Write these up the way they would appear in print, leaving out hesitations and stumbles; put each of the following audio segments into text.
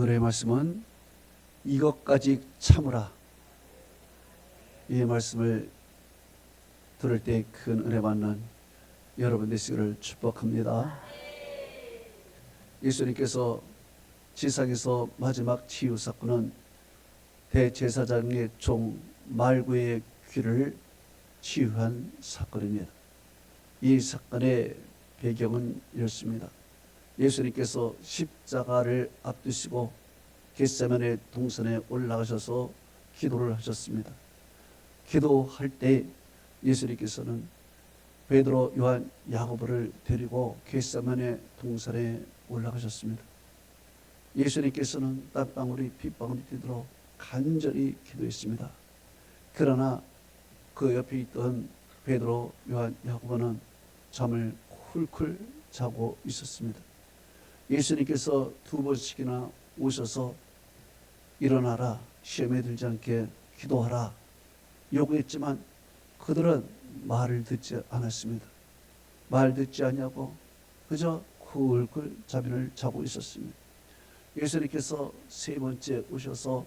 오늘의 말씀은 이것까지 참으라. 이 말씀을 들을 때 큰 은혜 받는 여러분 되시기를 축복합니다. 예수님께서 지상에서 마지막 치유 사건은 대제사장의 종 말구의 귀를 치유한 사건입니다. 이 사건의 배경은 이렇습니다. 예수님께서 십자가를 앞두시고 겟세마네 동산에 올라가셔서 기도를 하셨습니다. 기도할 때 예수님께서는 베드로, 요한, 야고보를 데리고 겟세마네 동산에 올라가셨습니다. 예수님께서는 땀방울이 핏방울이 되도록 간절히 기도했습니다. 그러나 그 옆에 있던 베드로, 요한, 야고보는 잠을 쿨쿨 자고 있었습니다. 예수님께서 두 번씩이나 오셔서 일어나라, 시험에 들지 않게 기도하라 요구했지만 그들은 말을 듣지 않았습니다. 말 듣지 않냐고 그저 쿨쿨 잠을 자고 있었습니다. 예수님께서 세 번째 오셔서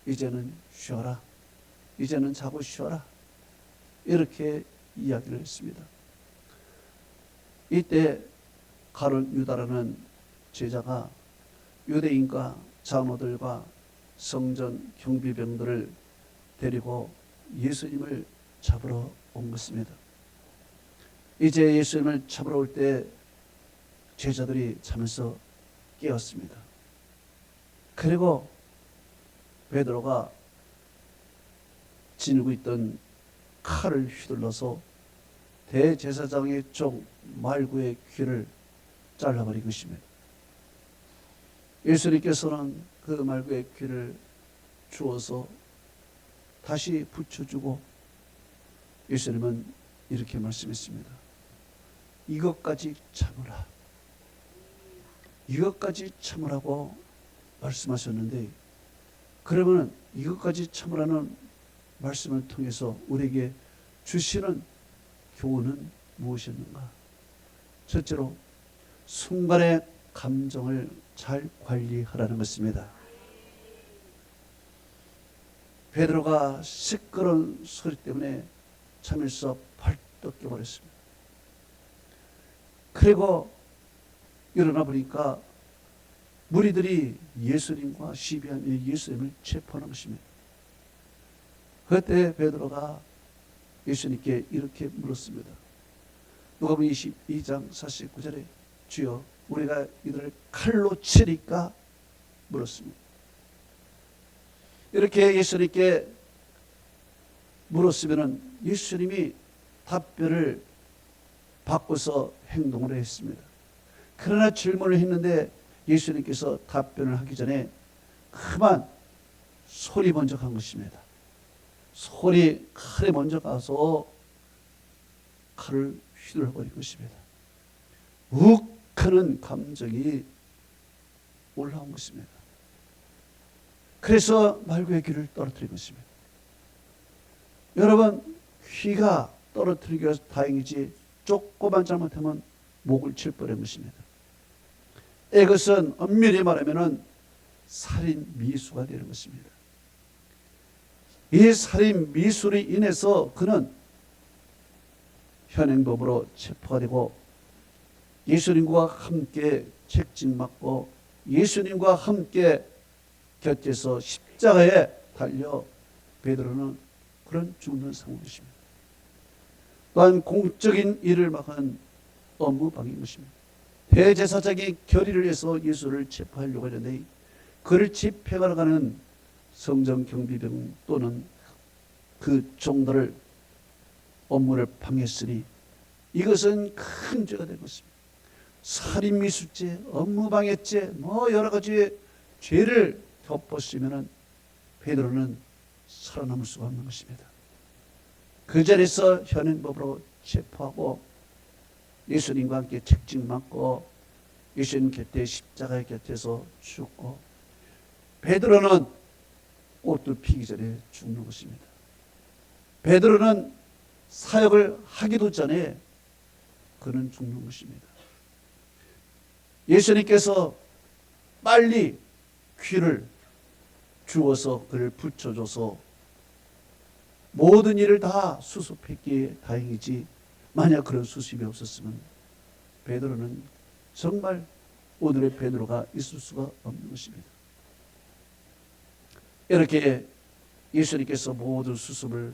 이제는 쉬어라, 이제는 자고 쉬어라 이렇게 이야기를 했습니다. 이때 가룟 유다라는 제자가 유대인과 장로들과 성전 경비병들을 데리고 예수님을 잡으러 온 것입니다. 이제 예수님을 잡으러 올 때 제자들이 잠에서 깨었습니다. 그리고 베드로가 지니고 있던 칼을 휘둘러서 대제사장의 종 말구의 귀를 잘라버린 것입니다. 예수님께서는 그 말구의 귀를 주어서 다시 붙여주고 예수님은 이렇게 말씀했습니다. 이것까지 참으라. 이것까지 참으라고 말씀하셨는데, 그러면 이것까지 참으라는 말씀을 통해서 우리에게 주시는 교훈은 무엇이었는가? 첫째로 순간의 감정을 잘 관리하라는 것입니다. 베드로가 시끄러운 소리 때문에 잠에서 벌떡 깨버렸습니다. 그리고 일어나 보니까 무리들이 예수님과 시비한 예수님을 체포하는 것입니다. 그때 베드로가 예수님께 이렇게 물었습니다. 누가복음 22장 49절에 주여 우리가 이들을 칼로 치리까 물었습니다. 이렇게 예수님께 물었으면 예수님이 답변을 바꿔서 행동을 했습니다. 그러나 질문을 했는데 예수님께서 답변을 하기 전에 그만 소리 먼저 간 것입니다. 소리 칼에 먼저 가서 칼을 휘둘러버린 것입니다. 욱하는 감정이 올라온 것입니다. 그래서 말구의 귀를 떨어뜨린 것입니다. 여러분, 귀가 떨어뜨리기 위해서 다행이지 조금만 잘못하면 목을 칠 뻔한 것입니다. 이것은 엄밀히 말하면 살인 미수가 되는 것입니다. 이 살인 미수로 인해서 그는 현행범으로 체포가 되고 예수님과 함께 책찍맞고 예수님과 함께 곁에서 십자가에 달려 베드로는 그런 죽는 상황이십니다. 또한 공적인 일을 막은 업무방해인 것입니다. 대제사장이 결의를 해서 예수를 체포하려고 하는데 그를 집행하러 가는 성전 경비병 또는 그 종들을 업무를 방해했으니 이것은 큰 죄가 된 것입니다. 살인미수죄, 업무방해죄, 여러 가지 죄를 덮었으면 베드로는 살아남을 수가 없는 것입니다. 그 자리에서 현행법으로 체포하고 예수님과 함께 책찍맞고 예수님 곁에 십자가의 곁에서 죽고 베드로는 옷도 피기 전에 죽는 것입니다. 베드로는 사역을 하기도 전에 그는 죽는 것입니다. 예수님께서 빨리 귀를 주어서 그를 붙여줘서 모든 일을 다 수습했기에 다행이지, 만약 그런 수습이 없었으면 베드로는 정말 오늘의 베드로가 있을 수가 없는 것입니다. 이렇게 예수님께서 모든 수습을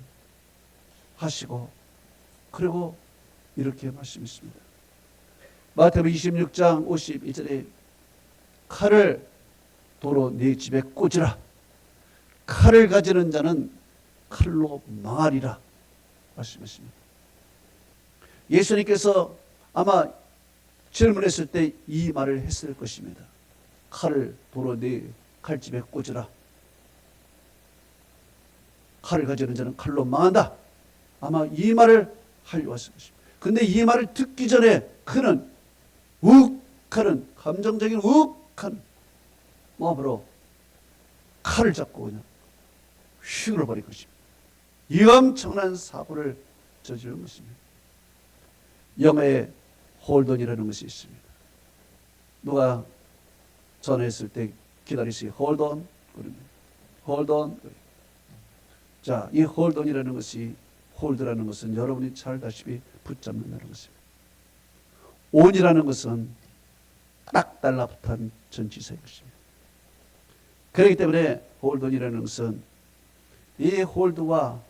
하시고 그리고 이렇게 말씀했습니다. 마태복음 26장 52절에 칼을 도로 네 집에 꽂으라. 칼을 가지는 자는 칼로 망하리라 말씀했습니다. 예수님께서 아마 질문했을 때 이 말을 했을 것입니다. 칼을 도로 네 칼집에 꽂으라. 칼을 가지는 자는 칼로 망한다. 아마 이 말을 하려고 했을 것입니다. 근데 이 말을 듣기 전에 그는 욱하는, 감정적인 욱한 마음으로 칼을 잡고 그냥 휘둘러 버린 것입니다. 이 엄청난 사고를 저지른 것입니다. 영어에 홀던이라는 것이 있습니다. 누가 전화했을 때 기다리세요. 홀던. 홀던. 자, 이 홀던이라는 것이, 홀드라는 것은 여러분이 잘 다시피 붙잡는다는 것입니다. 온이라는 것은 딱 달라붙은 전치사인 것입니다. 그렇기 때문에 홀던이라는 것은 이 홀드와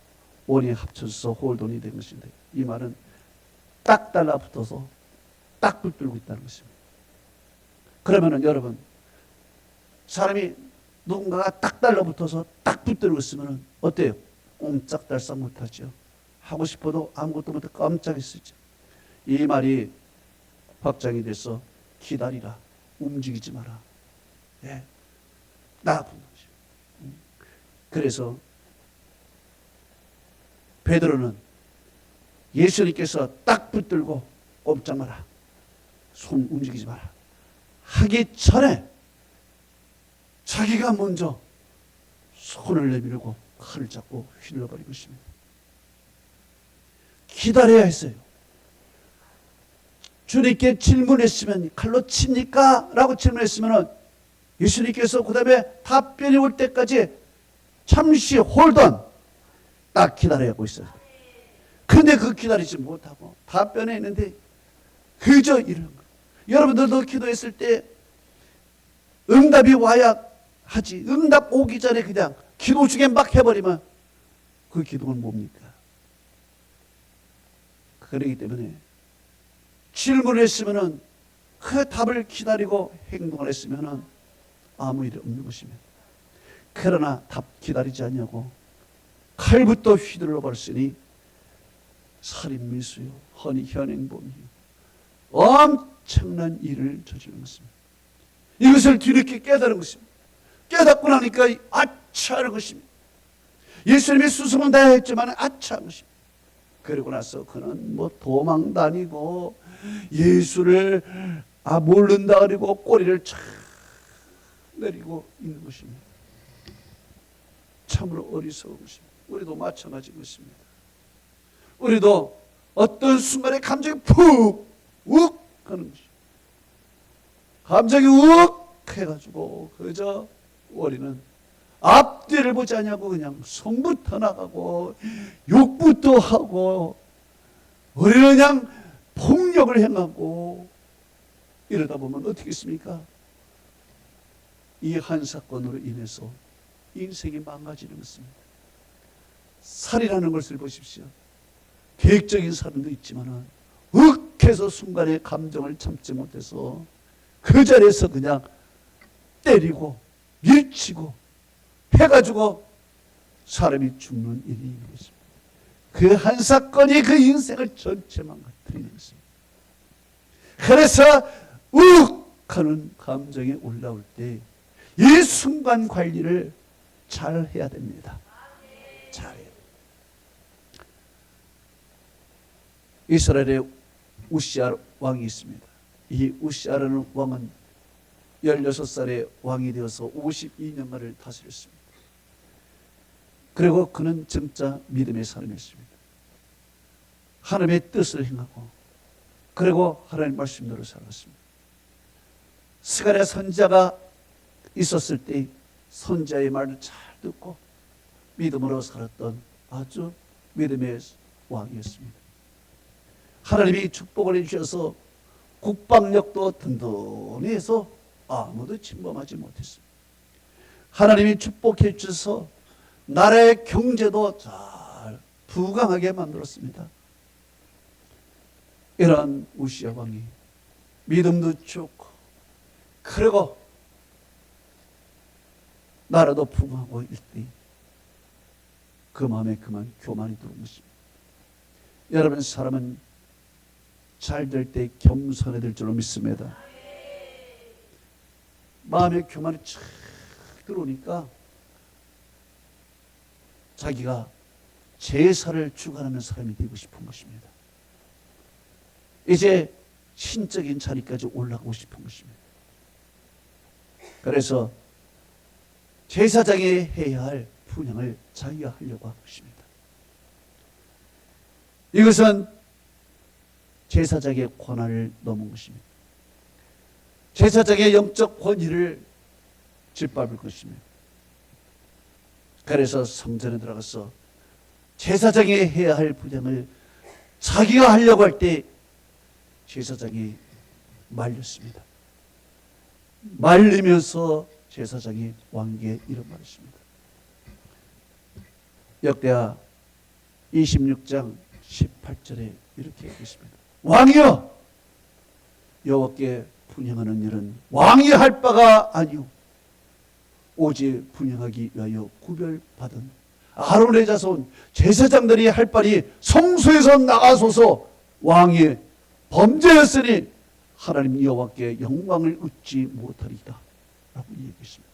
온이 합쳐서 홀던이 된 것인데, 이 말은 딱 달라붙어서 딱 붙들고 있다는 것입니다. 그러면은 여러분, 사람이 누군가가 딱 달라붙어서 딱 붙들고 있으면 어때요? 옴짝달싹 못하죠. 하고 싶어도 아무것도 못해 깜짝 있었죠. 이 말이 확장이 돼서 기다리라, 움직이지 마라. 예, 나쁜 거죠. 그래서 베드로는 예수님께서 딱 붙들고 꼼짝 마라, 손 움직이지 마라 하기 전에 자기가 먼저 손을 내밀고 칼을 잡고 휘둘러버린 것입니다. 기다려야 했어요. 주님께 질문했으면 칼로 칩니까? 라고 질문했으면 예수님께서 그 다음에 답변이 올 때까지 잠시 홀던 딱 기다려하고 있어요. 근데 그 기다리지 못하고 답변에 있는데 그저 이런 거. 여러분들도 기도했을 때 응답이 와야 하지, 응답 오기 전에 그냥 기도 중에 막 해버리면 그 기도는 뭡니까? 그렇기 때문에 질문을 했으면 그 답을 기다리고 행동을 했으면 아무 일이 없는 것입니다. 그러나 답 기다리지 않냐고 칼부터 휘둘러 버렸으니 살인미수요, 허니 현행범이요, 엄청난 일을 저지른 것입니다. 이것을 뒤늦게 깨달은 것입니다. 깨닫고 나니까 아차한 것입니다. 예수님의 수송은 다 했지만 아차한 것입니다. 그리고 나서 그는 뭐 도망 다니고 예수를 모른다 그리고 꼬리를 촥 내리고 있는 것입니다. 참으로 어리석은 것입니다. 우리도 마찬가지인 것입니다. 우리도 어떤 순간에 감정이 푹 욱 하는 것입니다. 감정이 욱 해가지고 그저 우리는 앞뒤를 보지 않냐고 그냥 성부터 나가고 욕부터 하고 우리는 그냥 폭력을 행하고 이러다 보면 어떻게 했습니까? 이 한 사건으로 인해서 인생이 망가지는 것입니다. 살이라는 것을 보십시오. 계획적인 살인도 있지만 욱해서 순간에 감정을 참지 못해서 그 자리에서 그냥 때리고 밀치고 해가지고 사람이 죽는 일이 있는 것입니다. 그 한 사건이 그 인생을 전체 망가뜨리는 것입니다. 그래서 욱하는 감정이 올라올 때 이 순간 관리를 잘 해야 됩니다. 잘해요. 이스라엘에 우시아 왕이 있습니다. 이 우시아라는 왕은 16살의 왕이 되어서 52년간을 다스렸습니다. 그리고 그는 진짜 믿음의 사람이었습니다. 하나님의 뜻을 행하고 그리고 하나님 말씀대로 살았습니다. 스가랴 선지자가 있었을 때 선지자의 말을 잘 듣고 믿음으로 살았던 아주 믿음의 왕이었습니다. 하나님이 축복을 해주셔서 국방력도 든든해서 아무도 침범하지 못했습니다. 하나님이 축복해 주셔서 나라의 경제도 잘 부강하게 만들었습니다. 이러한 우시야 왕이 믿음도 좋고 그리고 나라도 부강하고 일때 그 마음에 그만 교만이 들어온 것입니다. 여러분, 사람은 잘 될 때 겸손해야 될 줄로 믿습니다. 마음에 교만이 쫙 들어오니까 자기가 제사를 주관하는 사람이 되고 싶은 것입니다. 이제 신적인 자리까지 올라가고 싶은 것입니다. 그래서 제사장이 해야 할 분향을 자기가 하려고 하는 것입니다. 이것은 제사장의 권한을 넘은 것입니다. 제사장의 영적 권위를 짓밟을 것입니다. 그래서 성전에 들어가서 제사장이 해야 할 분향을 자기가 하려고 할 때 제사장이 말렸습니다. 말리면서 제사장이 왕에게 이런 말을 했습니다. 역대하 26장 18절에 이렇게 얘기했습니다. 왕이여, 여호와께 분향하는 일은 왕이 할 바가 아니오 오직 분향하기 위하여 구별받은 아론의 자손 제사장들이 할 바니 성소에서 나가소서. 왕이 범죄였으니 하나님 여호와께 영광을 얻지 못하리이다 라고 얘기했습니다.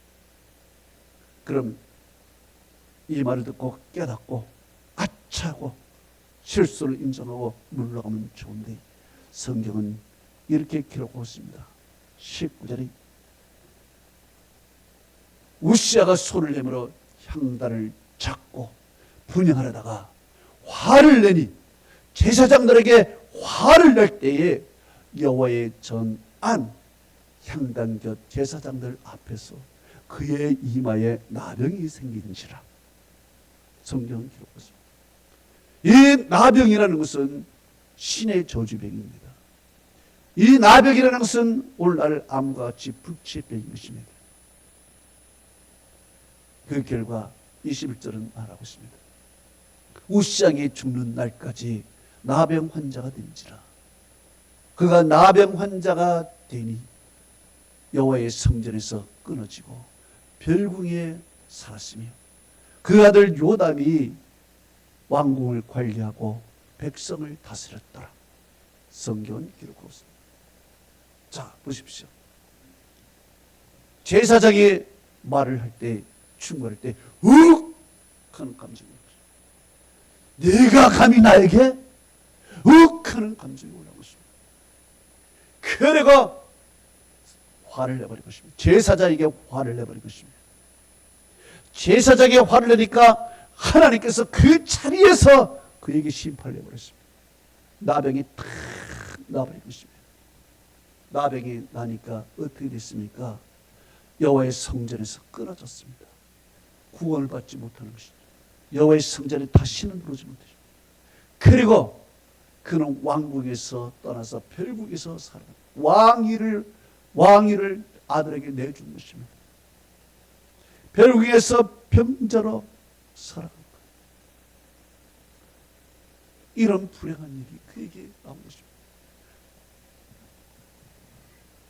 그럼 이 말을 듣고 깨닫고 아차하고 실수를 인정하고 물러가면 좋은데 성경은 이렇게 기록하고 있습니다. 19절에 우시야가 손을 내밀어 향단을 잡고 분향하려다가 화를 내니 제사장들에게 화를 낼 때에 여호와의 전안 향단 곁 제사장들 앞에서 그의 이마에 나병이 생기는지라. 성경은 기록했습니다. 이 나병이라는 것은 신의 저주병입니다. 이 나병이라는 것은 오늘날 암과 같이 불치병인 것입니다. 그 결과 21절은 말하고 있습니다. 우시장이 죽는 날까지 나병 환자가 된지라. 그가 나병 환자가 되니 여호와의 성전에서 끊어지고 별궁에 살았으며 그 아들 요담이 왕궁을 관리하고 백성을 다스렸더라. 성경은 기록하고 있습니다. 자, 보십시오. 제사장이 말을 할 때, 충고할 때, 욱! 하는 감정이 올라오고 있습니다. 네가 감히 나에게? 욱! 하는 감정이 올라오고 있습니다. 그리고 화를 내버린 것입니다. 제사장에게 화를 내버린 것입니다. 제사장에게 화를 내니까 하나님께서 그 자리에서 그에게 심판을 내버렸습니다. 나병이 탁 나버린 것입니다. 나병이 나니까 어떻게 됐습니까? 여호와의 성전에서 끊어졌습니다. 구원을 받지 못하는 것이죠. 여호와의 성전에 다시는 들어오지 못하죠. 그리고 그는 왕국에서 떠나서 별국에서 살아 왕위를 아들에게 내준 것입니다. 별국에서 병자로 살아간 거예요. 이런 불행한 일이 그에게 나온 것입니다.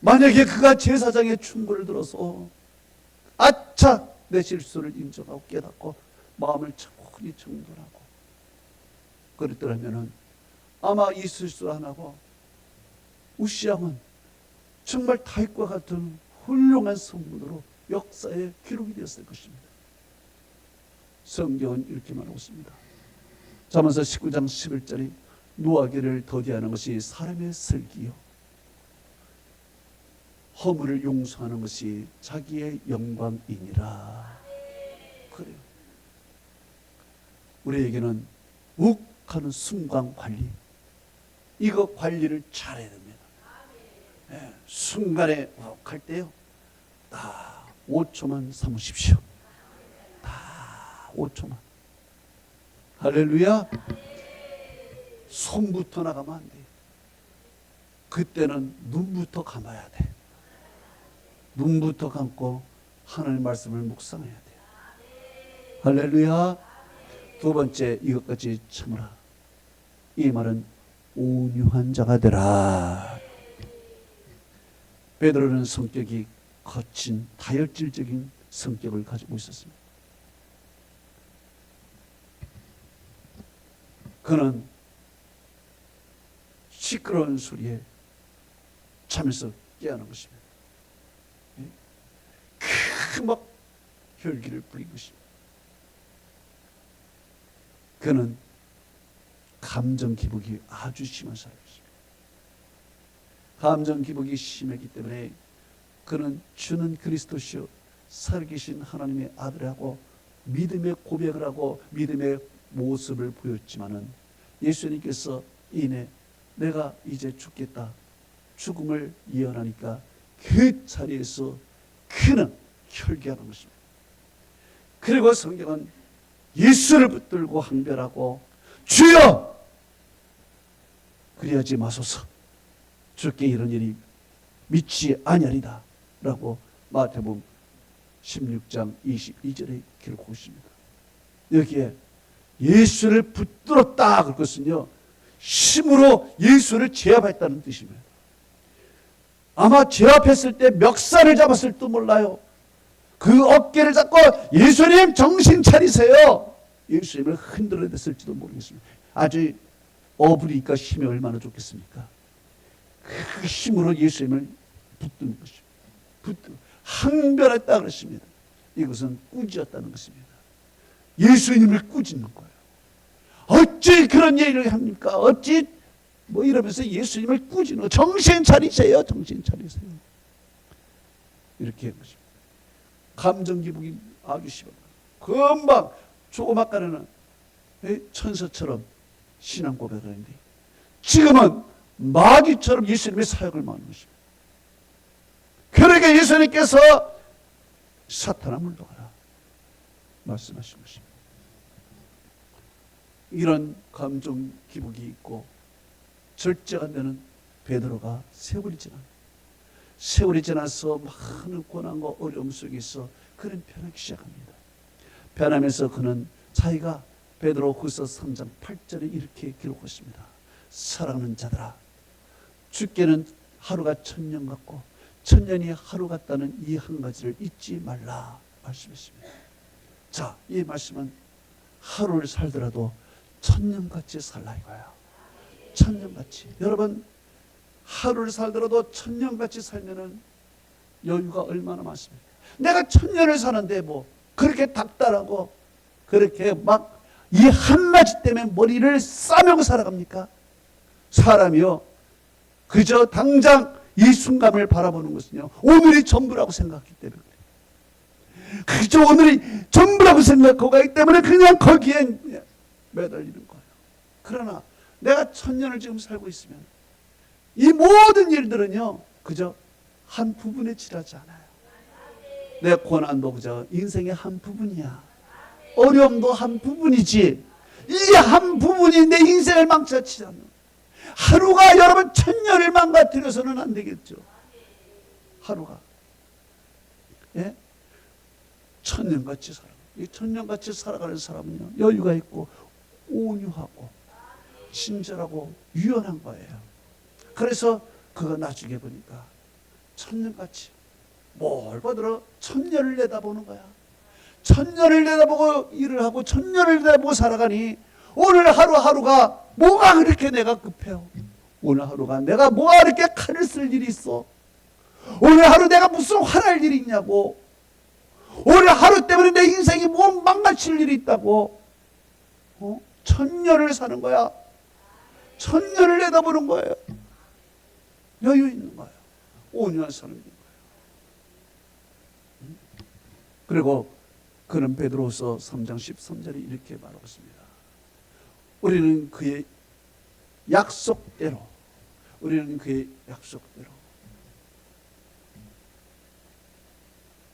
만약에 그가 제사장의 충고를 들어서 아차 내 실수를 인정하고 깨닫고 마음을 차분히 정돈하고 그랬더라면 아마 이 실수를 안 하고 우시야는 정말 다윗과 같은 훌륭한 성문으로 역사에 기록이 되었을 것입니다. 성경은 이렇게 말하고 있습니다. 잠언서 19장 11절에 노하기를 더디하는 것이 사람의 슬기요 허물을 용서하는 것이 자기의 영광이니라. 그래요. 우리에게는 욱하는 순간 관리, 이거 관리를 잘해야 됩니다. 네, 순간에 욱할 때요, 5초만 삼으십시오. 다 5초만. 할렐루야. 손부터 나가면 안 돼. 그때는 눈부터 감아야 돼. 눈부터 감고 하나님의 말씀을 묵상해야 돼. 할렐루야. 두 번째, 이것까지 참으라. 이 말은 온유한 자가 되라. 베드로는 성격이 거친 다혈질적인 성격을 가지고 있었습니다. 그는 시끄러운 소리에 잠에서 깨어난 것입니다. 막 혈기를 부린 것입니다. 그는 감정 기복이 아주 심한 사람이었습니다. 감정 기복이 심했기 때문에 그는 주는 그리스도시요 살아계신 하나님의 아들하고 믿음의 고백을 하고 믿음의 모습을 보였지만은 예수님께서 이내 내가 이제 죽겠다 죽음을 예언하니까 그 자리에서 그는 혈기하는 것입니다. 그리고 성경은 예수를 붙들고 항변하고 주여 그리하지 마소서 주께 이런 일이 미치 아니하리다 라고 마태복음 16장 22절에 기록하고 있습니다. 여기에 예수를 붙들었다 그것은요 힘으로 예수를 제압했다는 뜻입니다. 아마 제압했을 때 멱살을 잡았을지도 몰라요. 그 어깨를 잡고 예수님 정신 차리세요. 예수님을 흔들어댔을지도 모르겠습니다. 아주 어부리니까 힘이 얼마나 좋겠습니까? 그 힘으로 예수님을 붙드는 것입니다. 항변했다 그랬습니다. 이것은 꾸짖었다는 것입니다. 예수님을 꾸짖는 거예요. 어찌 그런 얘기를 합니까? 어찌 뭐 이러면서 예수님을 꾸짖는 거. 정신 차리세요. 정신 차리세요. 이렇게 한 것입니다. 감정 기복이 아주 심한 거예요. 금방 조그맣게는 천사처럼 신앙 고백을 했는데 지금은 마귀처럼 예수님의 사역을 하는 것입니다. 그러니까 예수님께서 사탄아 물러가라 말씀하신 것입니다. 이런 감정 기복이 있고 절제가 안 되는 베드로가 세월이 지나서 많은 고난과 어려움 속에서 그는 변하기 시작합니다. 변하면서 그는 자기가 베드로후서 3장 8절에 이렇게 기록했습니다. 사랑하는 자들아 주께는 하루가 천년 같고 천년이 하루 같다는 이 한 가지를 잊지 말라 말씀했습니다. 자, 이 말씀은 하루를 살더라도 천년같이 살라 이거야. 천년같이. 여러분 하루를 살더라도 천년같이 살면은 여유가 얼마나 많습니까? 내가 천년을 사는데 뭐 그렇게 닥달하고 그렇게 막 이 한마디 때문에 머리를 싸매고 살아갑니까? 사람이요 그저 당장 이 순간을 바라보는 것은요 오늘이 전부라고 생각하기 때문에 그래요. 그저 오늘이 전부라고 생각하고 가기 때문에 그냥 거기에 매달리는 거예요. 그러나 내가 천년을 지금 살고 있으면 이 모든 일들은요 그저 한 부분에 지나지 않아요. 내 고난도 그저 인생의 한 부분이야. 어려움도 한 부분이지 이 한 부분이 내 인생을 망쳐치지 않는 하루가 여러분 천년을 망가뜨려서는 안 되겠죠. 하루가 예? 천년같이 살아. 이 천년같이 살아가는 사람은요 여유가 있고 온유하고 친절하고 유연한 거예요. 그래서 그거 나중에 보니까 천년같이 뭘 보더라 천년을 내다보는 거야. 천년을 내다보고 일을 하고 천년을 내다보고 살아가니 오늘 하루하루가 뭐가 그렇게 내가 급해요. 오늘 하루가 내가 뭐가 그렇게 칼을 쓸 일이 있어. 오늘 하루 내가 무슨 화날 일이 있냐고. 오늘 하루 때문에 내 인생이 뭐 망가질 일이 있다고. 천년을 사는 거야. 천년을 내다보는 거예요. 여유 있는 거예요. 온유한 사람인 거예요. 그리고 그는 베드로후서 3장 13절에 이렇게 말하고 있습니다. 우리는 그의 약속대로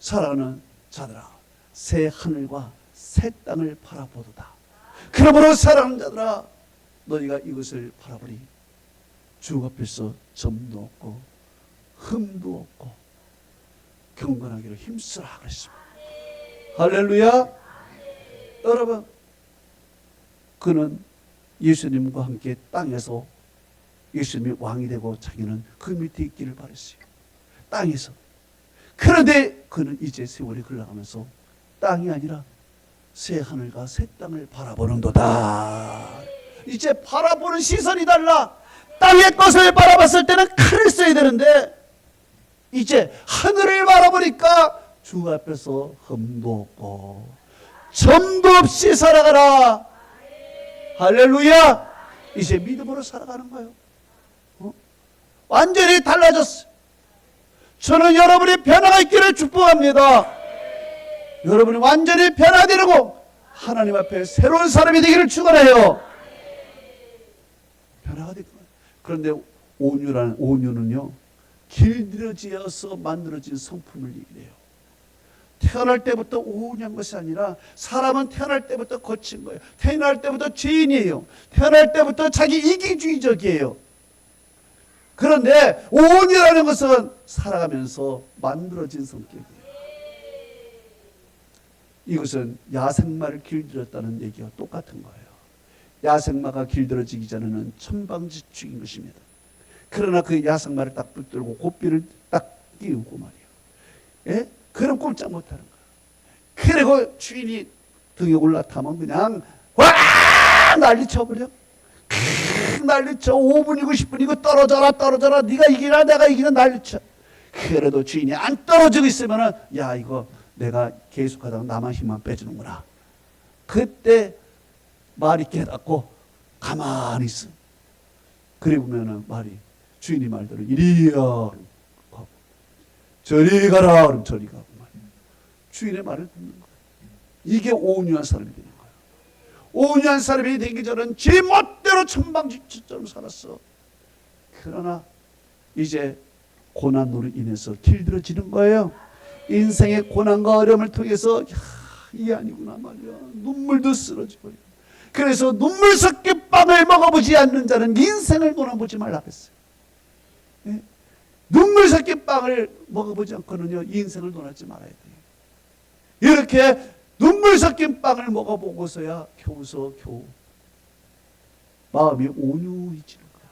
사랑하는 자들아, 새 하늘과 새 땅을 바라보도다. 그러므로 사랑하는 자들아, 너희가 이것을 바라보니 주 앞에서 점도 없고 흠도 없고 경건하기로 힘쓰라 그랬습니다. 할렐루야. 여러분, 그는 예수님과 함께 땅에서 예수님이 왕이 되고 자기는 그 밑에 있기를 바랬어요. 땅에서. 그런데 그는 이제 세월이 흘러가면서 땅이 아니라 새 하늘과 새 땅을 바라보는도다. 이제 바라보는 시선이 달라. 땅의 것을 바라봤을 때는 칼을 써야 되는데 이제 하늘을 바라보니까 주 앞에서 흠도 없고 점도 없이 살아가라. 할렐루야. 이제 믿음으로 살아가는 거예요. 완전히 달라졌어요. 저는 여러분이 변화가 있기를 축복합니다. 여러분이 완전히 변화되고 하나님 앞에 새로운 사람이 되기를 축원해요. 변화가 되고. 그런데 온유는요, 길들여지어서 만들어진 성품을 얘기해요. 태어날 때부터 온유한 것이 아니라 사람은 태어날 때부터 거친 거예요. 태어날 때부터 죄인이에요. 태어날 때부터 자기 이기주의적이에요. 그런데 온유라는 것은 살아가면서 만들어진 성격이에요. 이것은 야생마를 길들였다는 얘기와 똑같은 거예요. 야생마가 길들어지기 전에는 천방지축인 것입니다. 그러나 그 야생마를 딱 붙들고 고삐를 딱 끼우고 말이에요. 예? 그럼 꼼짝 못하는 거예요. 그리고 주인이 등에 올라타면 그냥 와 난리쳐버려. 난리쳐. 5분이고 10분이고 떨어져라. 네가 이기나 내가 이기나 난리쳐. 그래도 주인이 안 떨어지고 있으면은 야 이거 내가 계속하다가 나만 힘만 빼주는구나. 그때 말이 깨닫고 가만히 있어. 그래 보면은 말이 주인이 말대로 이리야 가고 저리 가라 그럼 저리 가고 말이야. 주인의 말을 듣는 거야. 이게 온유한 사람이 되는 거야. 온유한 사람이 되기 전엔 제 멋대로 천방지축처럼 살았어. 그러나 이제 고난으로 인해서 길들어지는 거예요. 인생의 고난과 어려움을 통해서 이게 아니구나 말이야. 눈물도 쓰러지고. 그래서 눈물 섞인 빵을 먹어보지 않는 자는 인생을 논아보지 말라 그랬어요. 예? 눈물 섞인 빵을 먹어보지 않고는요 인생을 논하지 말아야 돼요. 이렇게 눈물 섞인 빵을 먹어보고서야 겨우 마음이 온유해지는 거예요.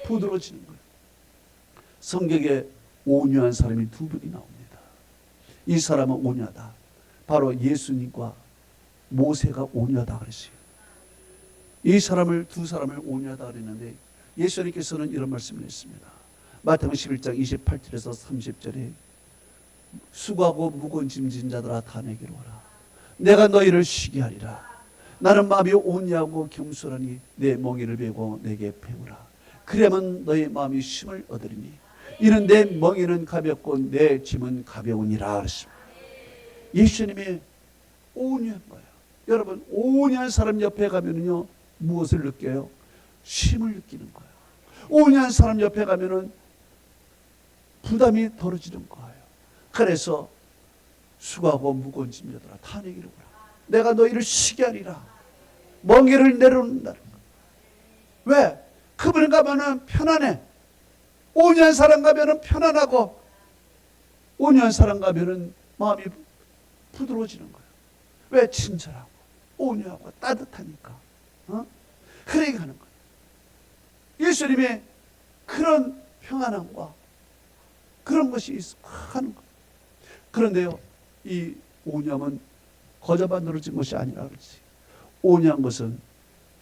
부드러워지는 거예요. 성경에 온유한 사람이 두 분이 나옵니다. 이 사람은 온유하다. 바로 예수님과 모세가 온유하다 그랬어요. 이 사람을 두 사람을 온유하다 그랬는데 예수님께서는 이런 말씀을 했습니다. 마태복음 11장 28절에서 30절에 수고하고 무거운 짐진 자들아 다 내게로 오라. 내가 너희를 쉬게 하리라. 나는 마음이 온유하고 겸손하니 내 멍에를 베고 내게 배우라. 그러면 너희 마음이 쉼을 얻으리니 이는 내 멍에는 가볍고 내 짐은 가벼우니라 그랬습니다. 예수님이 온유한 거예요. 여러분 온유한 사람 옆에 가면은요 무엇을 느껴요? 쉼을 느끼는 거예요. 온유한 사람 옆에 가면은 부담이 덜어지는 거예요. 그래서 수고하고 무거운 짐자들아 다 내게로 오라. 내가 너희를 쉬게 하리라. 멍에를 내려놓는다는 거예요. 왜? 그분 가면은 편안해. 온유한 사람 가면은 편안하고 온유한 사람 가면은 마음이 부드러워지는 거예요. 왜? 친절하고 온유하고 따뜻하니까. 그러니까 하는 거예요. 예수님의 그런 평안함과 그런 것이 하는 거예요. 그런데요, 이 온유함은 거저 만들어진 것이 아니라 그렇지. 온유한 것은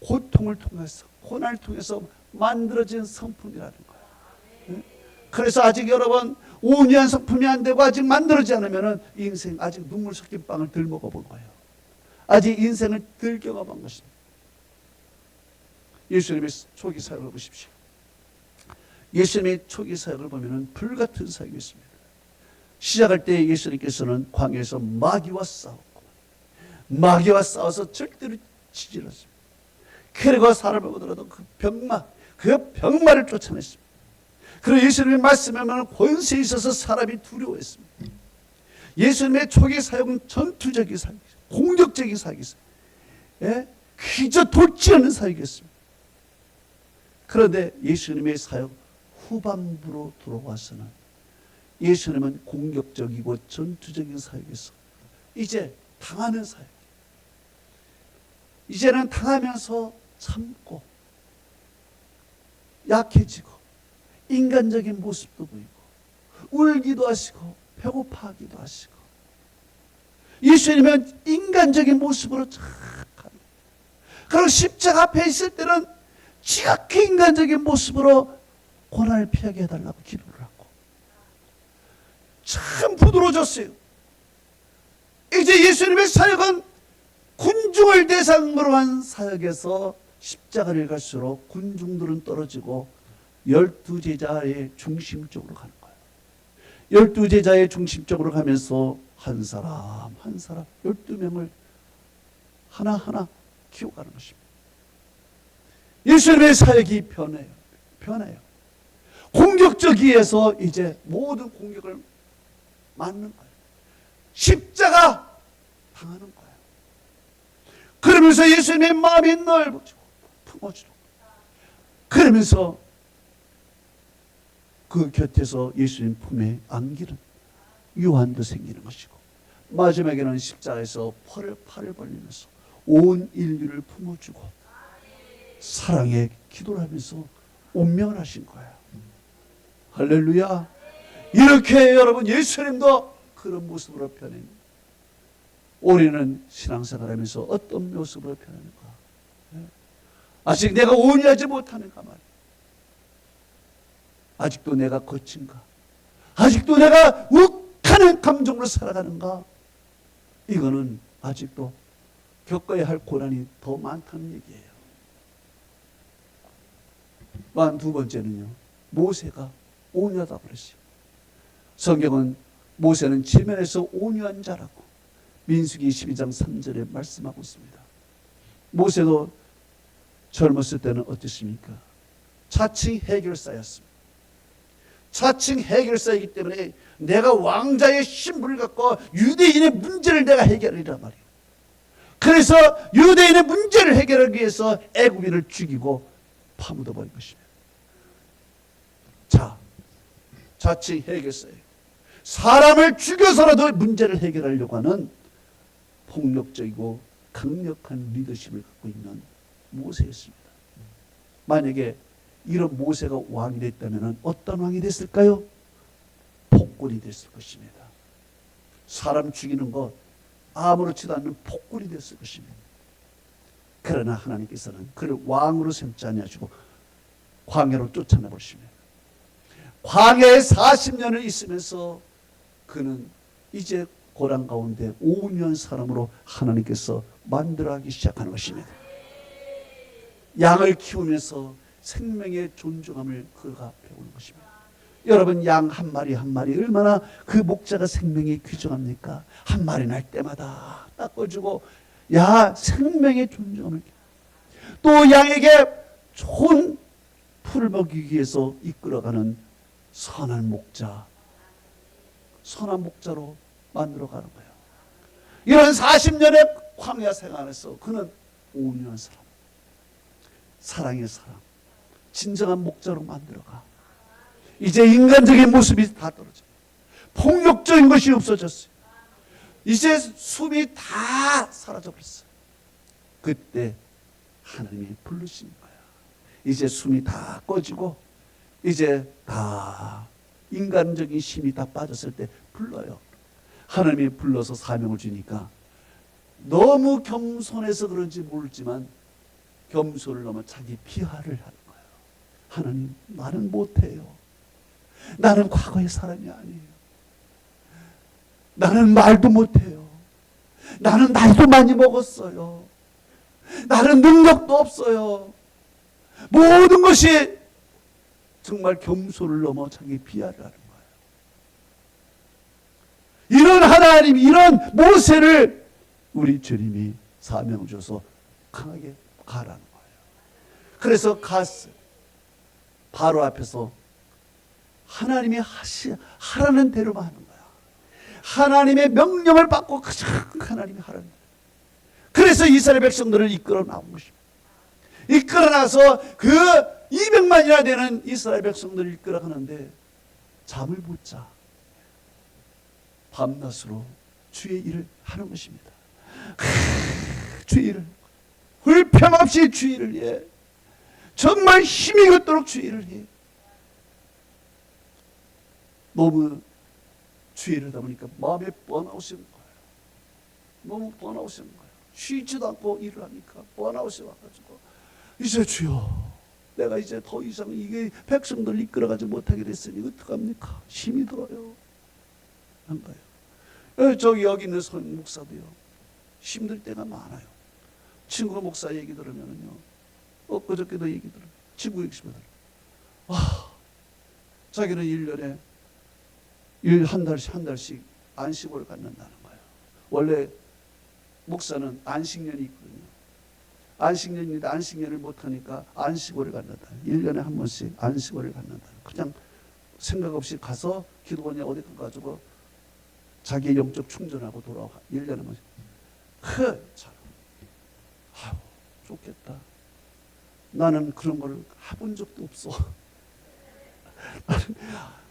고통을 통해서, 고난을 통해서 만들어진 성품이라는 거예요. 그래서 아직 여러분 온유한 성품이 안 되고 아직 만들어지지 않으면 인생 아직 눈물 섞인 빵을 덜 먹어본 거예요. 아직 인생을 덜 경험한 것입니다. 예수님의 초기 사역을 보십시오. 예수님의 초기 사역을 보면 불같은 사역이었습니다. 시작할 때 예수님께서는 광야에서 마귀와 싸웠고 마귀와 싸워서 절대로 지지 않았습니다. 그리고 사람을 보더라도 그 병마를 쫓아냈습니다. 그리고 예수님의 말씀에 권세에 있어서 사람이 두려워했습니다. 예수님의 초기 사역은 전투적인 사역이었어요. 공격적인 사역이었어요. 예? 그저 돋지 않는 사역이었습니다. 그런데 예수님의 사역 후반부로 들어와서는 예수님은 공격적이고 전투적인 사역에서 이제 당하는 사역. 이제는 당하면서 참고 약해지고 인간적인 모습도 보이고 울기도 하시고 배고파하기도 하시고 예수님은 인간적인 모습으로 착합니다. 그리고 십자가 앞에 있을 때는 지극히 인간적인 모습으로 고난을 피하게 해달라고 기도를 하고 참 부드러워졌어요. 이제 예수님의 사역은 군중을 대상으로 한 사역에서 십자가를 갈수록 군중들은 떨어지고 12제자의 중심적으로 가는 거예요. 12제자의 중심적으로 가면서 한 사람 한 사람 12명을 하나하나 키워가는 것입니다. 예수님의 사역이 변해요. 공격적이어서 이제 모든 공격을 맞는 거예요. 십자가 당하는 거예요. 그러면서 예수님의 마음이 넓어지고 품어지고 그러면서 그 곁에서 예수님 품에 안기는 요한도 생기는 것이고 마지막에는 십자가에서 팔을 벌리면서 온 인류를 품어주고 사랑의 기도를 하면서 운명을 하신 거예요. 할렐루야. 이렇게 여러분 예수님도 그런 모습으로 변했습니다. 우리는 신앙생활하면서 어떤 모습으로 변하는가? 아직 내가 온유하지 못하는가 말이야. 아직도 내가 거친가? 아직도 내가 욱하는 감정으로 살아가는가? 이거는 아직도 겪어야 할 고난이 더 많다는 얘기예요. 두 번째는요, 모세가 온유하다 그랬어요. 성경은 모세는 지면에서 온유한 자라고 민수기 22장 3절에 말씀하고 있습니다. 모세도 젊었을 때는 어땠습니까? 자칭 해결사였습니다. 자칭 해결사이기 때문에 내가 왕자의 신분을 갖고 유대인의 문제를 내가 해결하리란 말이에요. 그래서 유대인의 문제를 해결하기 위해서 애국인을 죽이고 파묻어 버린 것입니다. 자칭 해결사예요. 사람을 죽여서라도 문제를 해결하려고 하는 폭력적이고 강력한 리더십을 갖고 있는 모세였습니다. 만약에 이런 모세가 왕이 됐다면 어떤 왕이 됐을까요? 폭군이 됐을 것입니다. 사람 죽이는 것 아무렇지도 않는 폭군이 됐을 것입니다. 그러나 하나님께서는 그를 왕으로 삼지 아니하시고 광야로 쫓아내버리십니다. 광야에 40년을 있으면서 그는 이제 고난 가운데 온유한 사람으로 하나님께서 만들어가기 시작하는 것입니다. 양을 키우면서 생명의 존중함을 그가 배우는 것입니다. 여러분, 양 한 마리 한 마리 얼마나 그 목자가 생명이 귀중합니까? 한 마리 날 때마다 닦아주고 생명의 존중함을 또 양에게 좋은 풀을 먹이기 위해서 이끌어가는 선한 목자로 만들어가는 거예요. 이런 40년의 광야 생활에서 그는 온유한 사람, 사랑의 사람, 진정한 목자로 만들어가. 이제 인간적인 모습이 다 떨어져요. 폭력적인 것이 없어졌어요. 이제 숨이 다 사라져버렸어요. 그때 하나님이 부르신 거야. 이제 숨이 다 꺼지고 이제 다 인간적인 힘이 다 빠졌을 때 불러요. 하나님이 불러서 사명을 주니까 너무 겸손해서 그런지 모르지만 겸손을 넘어 자기 비하를 하는 거예요. 하나님, 나는 못해요. 나는 과거의 사람이 아니에요. 나는 말도 못해요. 나는 나이도 많이 먹었어요. 나는 능력도 없어요. 모든 것이 정말 겸손을 넘어 자기 비하를 하는 거예요. 이런 하나님, 이런 모세를 우리 주님이 사명을 줘서 강하게 가라는 거예요. 그래서 갔어요. 바로 앞에서 하나님이 하라는 대로만 하는 거야. 하나님의 명령을 받고 그냥 하나님이 하라는 거예요. 그래서 이스라엘 백성들을 이끌어 나온 것입니다. 이끌어 나서 그 200만이나 되는 이스라엘 백성들을 이끌어 가는데 잠을 못 자. 밤낮으로 주의 일을 하는 것입니다. 주의 일을 불평 없이 주의 일을 해. 정말 힘이 걷도록 주의 일을 해. 너무 주의 일을 하다 보니까 마음에 번아웃이 오는 거예요. 너무 번아웃이 오는 거예요. 쉬지도 않고 일을 하니까 번아웃이 와가지고 이제 주여, 내가 이제 더 이상 이게 백성들 이끌어가지 못하게 됐으니 어떡합니까? 힘이 들어요. 한 거예요. 저기 여기 있는 선 목사도요, 힘들 때가 많아요. 친구 목사 얘기 들으면요, 엊그저께도 얘기 들어요. 친구 얘기 들어요. 자기는 1년에 한 달씩 안식을 갖는다는 거예요. 원래 목사는 안식년이 있거든요. 안식년인데 안식년을 못하니까 안식월을 갖는다. 1년에 한 번씩 안식월을 갖는다. 그냥 생각 없이 가서 기도원에 어디 가가지고 자기의 영적 충전하고 돌아와. 1년에 한 번씩. 참, 좋겠다. 나는 그런 걸 해본 적도 없어.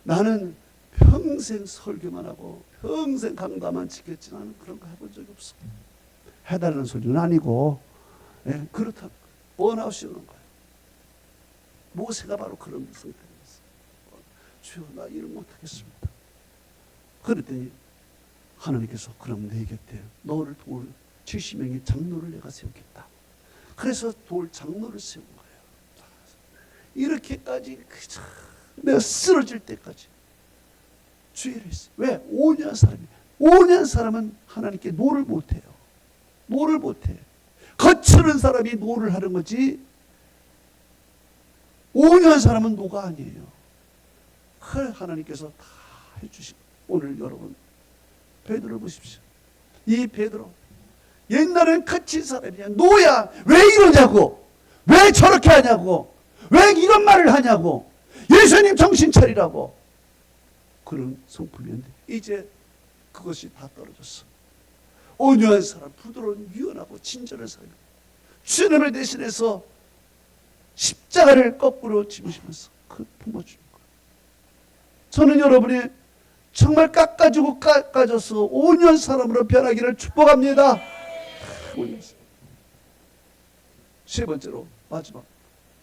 나는 평생 설교만 하고 평생 강단만 지켰지 나는 그런 거 해본 적이 없어. 해달라는 소리는 아니고, 예, 그렇다. 번아웃이 오는 거예요. 모세가 바로 그런 상태였어요. 주여, 나 일 못하겠습니다. 그랬더니 하나님께서 그럼 내 곁에 너를 도울 70명의 장로를 내가 세우겠다. 그래서 도울 장로를 세운 거예요. 이렇게까지 내가 쓰러질 때까지 주의를 했어요. 왜? 5년 사람이. 5년 사람은 하나님께 노를 못해요. 노를 못해. 거칠은 사람이 노를 하는 거지 5년 사람은 노가 아니에요. 하나님께서 다 해주시고. 오늘 여러분 베드로 보십시오. 이 베드로 옛날엔 거친 사람이야. 노야. 왜 이러냐고, 왜 저렇게 하냐고, 왜 이런 말을 하냐고, 예수님 정신 차리라고 그런 성품이었는데 이제 그것이 다 떨어졌어. 온유한 사람, 부드러운 유연하고 친절한 사람, 주님을 대신해서 십자가를 거꾸로 짚으시면서 그 품어주는 거예요. 저는 여러분이 정말 깎아주고 깎아줘서 5년 사람으로 변하기를 축복합니다. 세 번째로 마지막,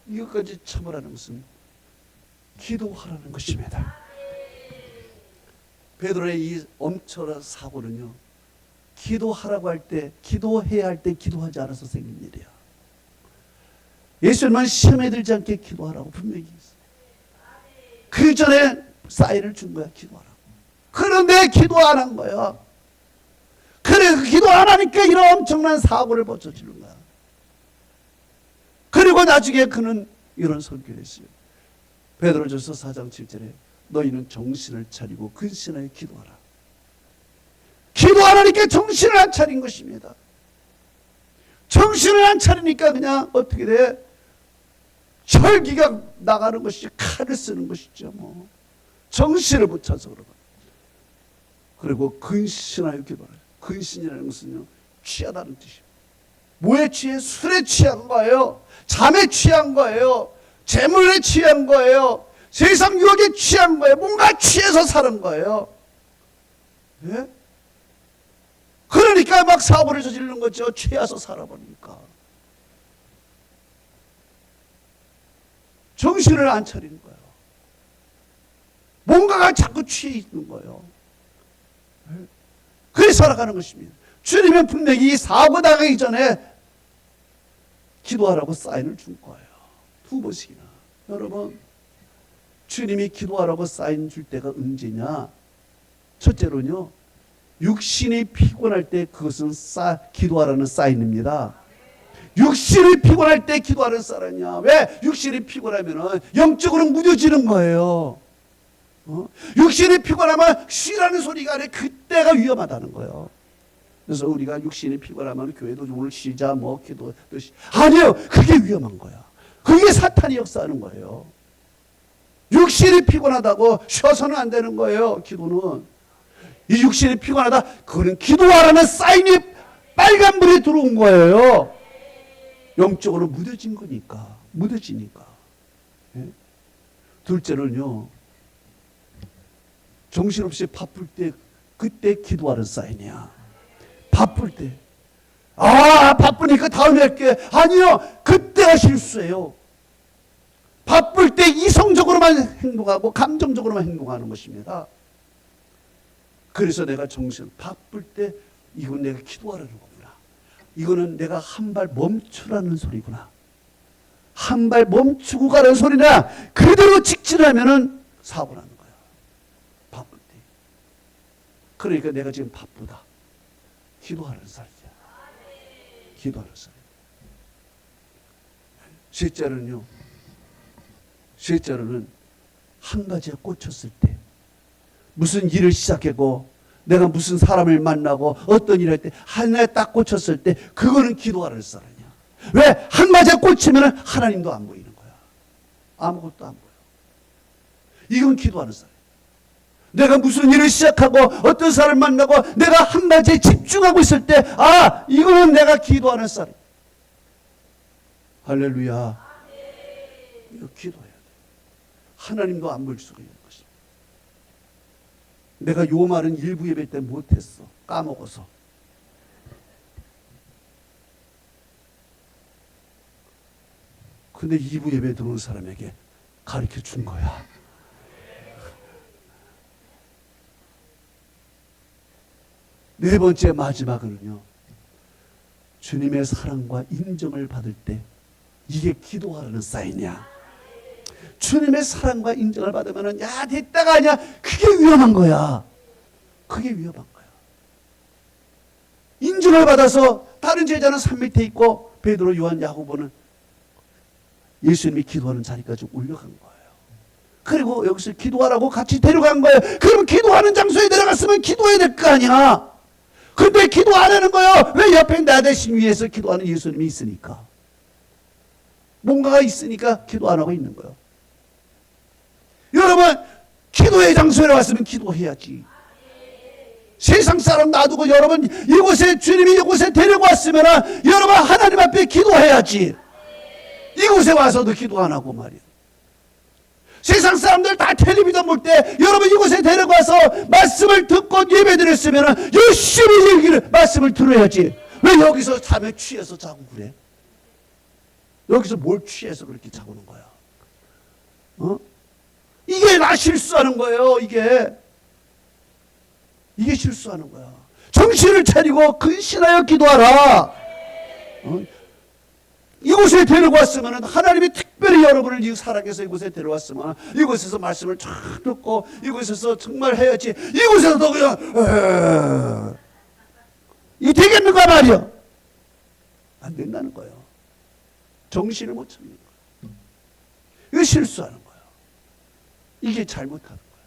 이것까지 참으라는 것은 기도하라는 것입니다. 베드로의 이 엄청난 사고는요, 기도하라고 할 때, 기도해야 할 때 기도하지 않아서 생긴 일이야. 예수님은 시험에 들지 않게 기도하라고 분명히 했어요. 그 전에 사인을 준 거야, 기도하라고. 그런데 기도 안 한 거야. 그래서 기도 안 하니까 이런 엄청난 사고를 벌쳐지는 거야. 그리고 나중에 그는 이런 설교를 했어요. 베드로전서 4장 7절에 너희는 정신을 차리고 근신하여 기도하라. 기도 안 하니까 정신을 안 차린 것입니다. 정신을 안 차리니까 그냥 어떻게 돼? 혈기가 나가는 것이지, 칼을 쓰는 것이죠. 뭐 정신을 못 차서 그러고. 그리고 근신하여 기도하라. 근신이라는 것은요, 취하다는 뜻이에요. 뭐에 취해? 술에 취한 거예요. 잠에 취한 거예요. 재물에 취한 거예요. 세상 유혹에 취한 거예요. 뭔가 취해서 사는 거예요. 예? 그러니까 막 사고를 저지르는 거죠. 취해서 살아버리니까. 정신을 안 차리는 거예요. 뭔가가 자꾸 취해 있는 거예요. 그래서 살아가는 것입니다. 주님은 분명히 사고 당하기 전에 기도하라고 사인을 준 거예요. 2번씩이나. 여러분, 주님이 기도하라고 사인 줄 때가 언제냐? 첫째로는요, 육신이 피곤할 때 그것은 기도하라는 사인입니다. 육신이 피곤할 때 기도하는 사람이야. 왜? 육신이 피곤하면 영적으로 무뎌지는 거예요. 육신이 피곤하면 쉬라는 소리가 아니라 그때가 위험하다는 거예요. 그래서 우리가 육신이 피곤하면 교회도 오늘 쉬자, 뭐 기도, 아니에요. 그게 위험한 거야. 그게 사탄이 역사하는 거예요. 육신이 피곤하다고 쉬어서는 안 되는 거예요. 기도는 이 육신이 피곤하다. 그거는 기도하라는 사인이 빨간불이 들어온 거예요. 영적으로 무뎌진 거니까. 무뎌지니까. 예? 둘째는요, 정신없이 바쁠 때 그때 기도하는 사인이야. 바쁠 때. 아, 바쁘니까 다음에 할게. 아니요. 그때가 실수예요. 바쁠 때 이성적으로만 행동하고 감정적으로만 행동하는 것입니다. 그래서 내가 바쁠 때 이건 내가 기도하라는 거구나. 이거는 내가 한 발 멈추라는 소리구나. 한 발 멈추고 가라는 소리나 그대로 직진하면은 사고 나는 거야. 바쁠 때. 그러니까 내가 지금 바쁘다. 기도하는 사람이야. 기도하는 사람. 셋째로는 한 가지에 꽂혔을 때, 무슨 일을 시작하고 내가 무슨 사람을 만나고 어떤 일을 할 때 하나에 딱 꽂혔을 때 그거는 기도하는 사람이야. 왜? 한 가지에 꽂히면 하나님도 안 보이는 거야. 아무것도 안 보여. 이건 기도하는 사람. 내가 무슨 일을 시작하고 어떤 사람을 만나고 내가 한 가지에 집중하고 있을 때, 아, 이거는 내가 기도하는 사람. 할렐루야. 이거 기도해야 돼. 하나님도 안 볼 수가 있는 것입니다. 내가 요 말은 일부 예배 때 못했어. 까먹어서. 근데 2부 예배 들어온 사람에게 가르쳐 준 거야. 네 번째 마지막은요, 주님의 사랑과 인정을 받을 때 이게 기도하라는 사인이야. 주님의 사랑과 인정을 받으면은 야 됐다가 아니야. 그게 위험한 거야. 그게 위험한 거야. 인정을 받아서 다른 제자는 산 밑에 있고 베드로, 요한, 야고보는 예수님이 기도하는 자리까지 올라간 거예요. 그리고 여기서 기도하라고 같이 데려간 거예요. 그럼 기도하는 장소에 내려갔으면 기도해야 될 거 아니야. 근데 기도 안 하는 거예요. 왜? 옆에 나 대신 위에서 기도하는 예수님이 있으니까. 뭔가가 있으니까 기도 안 하고 있는 거예요. 여러분, 기도의 장소에 왔으면 기도해야지. 세상 사람 놔두고 여러분 이곳에 주님이 이곳에 데리고 왔으면 여러분 하나님 앞에 기도해야지. 이곳에 와서도 기도 안 하고 말이야. 세상 사람들 다 텔레비전 볼 때 여러분 이곳에 데려가서 말씀을 듣고 예배드렸으면 열심히 얘기를 말씀을 들어야지. 왜 여기서 잠에 취해서 자고 그래? 여기서 뭘 취해서 그렇게 자고는 거야? 이게 나 실수하는 거예요. 이게 실수하는 거야. 정신을 차리고 근신하여 기도하라. 이곳에 데리고 왔으면 하나님이 특별히 여러분을 이 살아계서 이곳에 데려왔으면 이곳에서 말씀을 쫙 듣고 이곳에서 정말 해야지. 이곳에서도 그냥 이게 되겠는가 말이야. 안 된다는 거예요. 정신을 못 차리는 거예요. 이거 실수하는 거예요. 이게 잘못하는 거예요.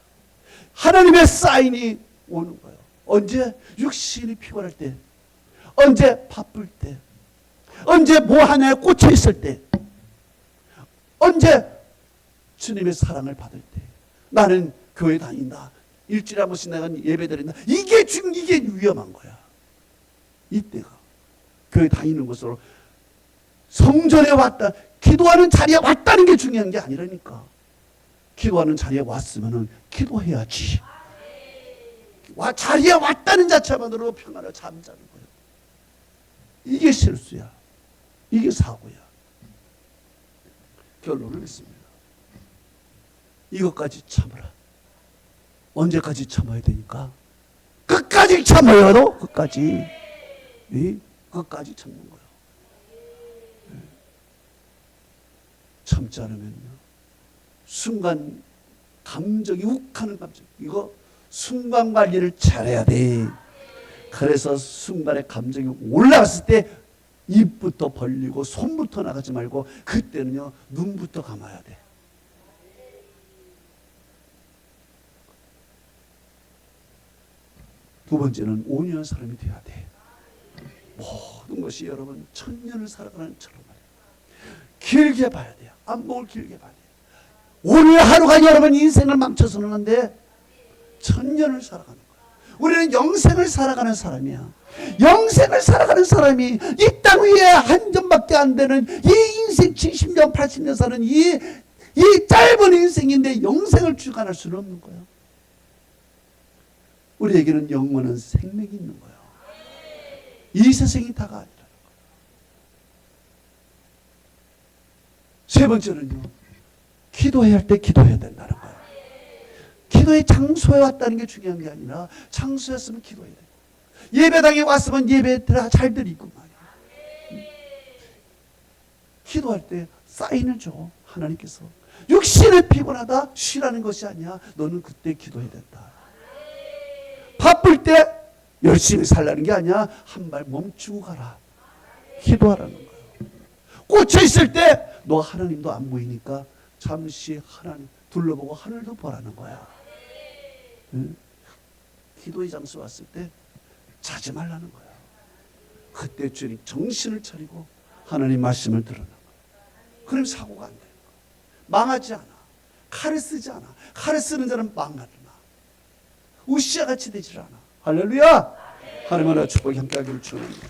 하나님의 사인이 오는 거예요. 언제? 육신이 피곤할 때, 언제 바쁠 때, 언제 뭐 하나에 꽂혀 있을 때, 언제 주님의 사랑을 받을 때, 나는 교회 다닌다, 일주일에 한 번씩 내가 예배 드린다. 이게 위험한 거야. 이때가 교회 다니는 것으로 성전에 왔다, 기도하는 자리에 왔다는 게 중요한 게 아니라니까. 기도하는 자리에 왔으면은 기도해야지. 자리에 왔다는 자체만으로 평안을 잠자는 거예요. 이게 실수야. 이게 사고야. 결론을 냈습니다. 이것까지 참으라. 언제까지 참아야 되니까? 끝까지 참아요. 너 끝까지. 끝까지 참는 거예요. 참지 않으면요, 순간 감정이 욱하는 감정, 이거 순간 관리를 잘해야 돼. 그래서 순간에 감정이 올라갔을 때 입부터 벌리고 손부터 나가지 말고 그때는요 눈부터 감아야 돼. 두 번째는 온유한 사람이 돼야 돼. 모든 것이 여러분 천년을 살아가는 처럼 말이에요. 길게 봐야 돼요. 안목을 길게 봐야 돼요. 오늘 하루가 여러분 인생을 망쳐서는 안 돼. 천년을 살아가는 거야. 우리는 영생을 살아가는 사람이야. 영생을 살아가는 사람이 이 땅 위에 한 점밖에 안 되는 이 인생 70년 80년 사는 이 짧은 인생인데 영생을 주관할 수는 없는 거야. 우리에게는 영원한 생명이 있는 거야. 이 세상이 다가 아니라. 세 번째는요, 기도해야 할 때 기도해야 된다는 거야. 기도의 장소에 왔다는 게 중요한 게 아니라 장소였으면 기도해야 돼. 예배당에 왔으면 예배 잘 드리고 말이야. 기도할 때 사인을 줘. 하나님께서 육신에 피곤하다 쉬라는 것이 아니야. 너는 그때 기도해야 된다. 바쁠 때 열심히 살라는 게 아니야. 한 발 멈추고 가라. 기도하라는 거야. 꽂혀 있을 때 너 하나님도 안 보이니까 잠시 하나님 둘러보고 하늘도 보라는 거야. 응? 기도의 장소 왔을 때 자지 말라는 거야. 그때 주님 정신을 차리고 하나님 말씀을 들으라는 거야. 그럼 사고가 안 되는 거야. 망하지 않아. 칼을 쓰지 않아. 칼을 쓰는 자는 망하나. 우시아같이 되질 않아. 할렐루야. 하나님 나라 축복이 함께 하기를 축원합니다.